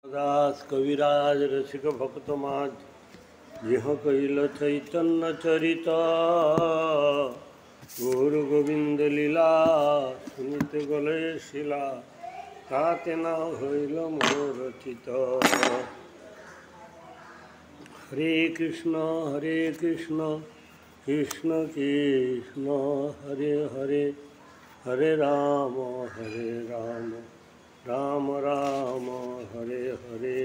दास कविराज रसिक भक्त माज यह कहिल चैतन्य चरित गुरु गोविंद लीला सुनित गले शिला ताते न हईल मनोरचित। हरे कृष्ण कृष्ण कृष्ण हरे हरे हरे राम राम राम हरे हरे।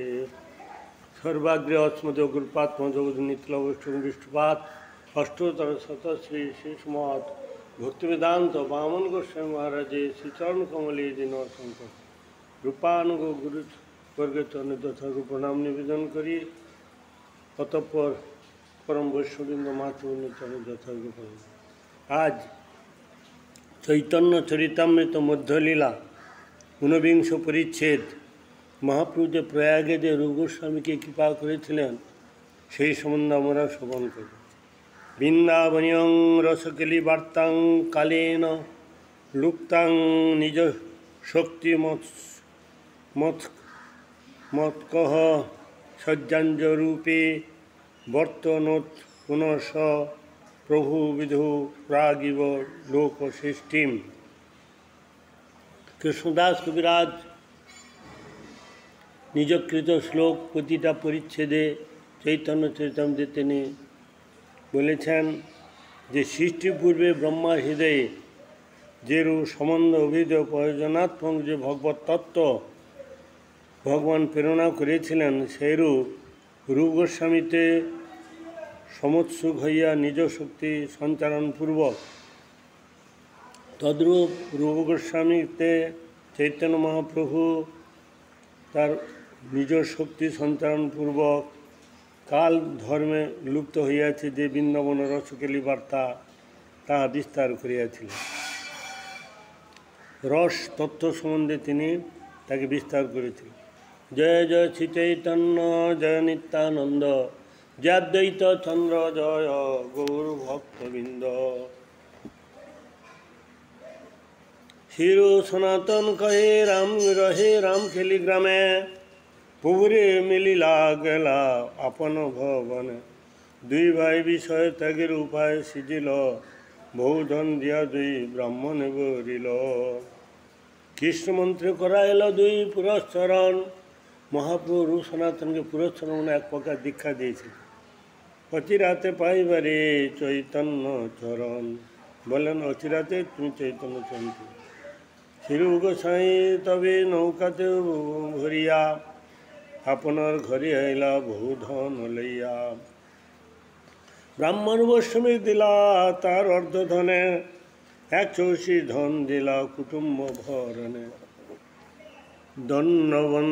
सर्वाग्रे अस्मदो गुरुपात्म जगद नित्यलवष्टम विष्णुपात अष्टोत्तर शत श्री श्रीस्मत् भक्तिवेदांत वामन गोस्वामी महाराजे श्रीचरण कमले दिन शंकर रूपानुग गुरु वर्ग चरण दशा प्रणाम निवेदन करी अतःपर परम वैष्णववृंद मातृ चरण यथार्थ। आज चैतन्य चरितामृत मध्यलीला 19 परिच्छेद महाप्रभु जे प्रयागे जे रूप गोस्वामी के कृपा करेছিলেন সেই সম্বন্ধে আমরা শ্রবণ করি। বৃন্দাবনীয়ং রসকলি বার্তাং কালেন লুপ্তাং নিজ শক্তি মৎকহ সজ্জাঞ্জ রূপে বর্তনোত পুনঃ প্রভু বিধু প্রাগিব লোক সৃষ্টিম। কৃষ্ণদাস কবিরাজ নিজকৃত শ্লোক প্রতিটা পরিচ্ছেদে চৈতন্য চরিতামৃতে তিনি বলেছেন যে সৃষ্টির পূর্বে ব্রহ্মা হৃদয়ে যেরূপ সম্বন্ধ অভিধ প্রয়োজনাত্মক যে ভগবত তত্ত্ব ভগবান প্রেরণা করেছিলেন সেইরূপ রূপ গোস্বামীতে সমৎসুখ হইয়া নিজ শক্তি সঞ্চারণপূর্বক তদ্রূপ রূপ গোস্বামীতে চৈতন্য মহাপ্রভু তার নিজ শক্তি সঞ্চারণপূর্বক কাল ধর্মে লুপ্ত হইয়াছে যে বৃন্দাবন রসকলি বার্তা তাহা বিস্তার করিয়াছিলেন। রস তত্ত্ব সম্বন্ধে তিনি তাকে বিস্তার করেছিলেন। জয় জয় শ্রী চৈতন্য জয় নিত্যানন্দ জয়াদ্বৈত চন্দ্র জয় গৌর ভক্তবৃন্দ। হিরো সনাতন কহে রাম রহে রাম খেলি গ্রামে পুরে মিলিলা গেলা আপন ভবনে দুই ভাই বিষয় ত্যাগের উপায় সিজিল বহুধন দিয়া দুই ব্রাহ্মণে বরিল। কৃষ্ণমন্ত্রে করাইল দুই পুরস্চরণ মহাপ্রভু রূপ সনাতনকে পুরস্চরণ এক প্রকার দীক্ষা দিয়েছিল। অচিরাতে পাইবারে চৈতন্য চরণ বলেন অচিরাতে তুমি চৈতন্য চরণ। শ্রী গোসাই তবে নৌকাতে ভরিয়া আপনার ঘরে আইলা বহু ধন লইয়া ব্রাহ্মণ বৈষ্ণবী দিলা তার অর্ধধনে 180 ধন দিলা কুটুম্ব ভরণে। ধন্যবন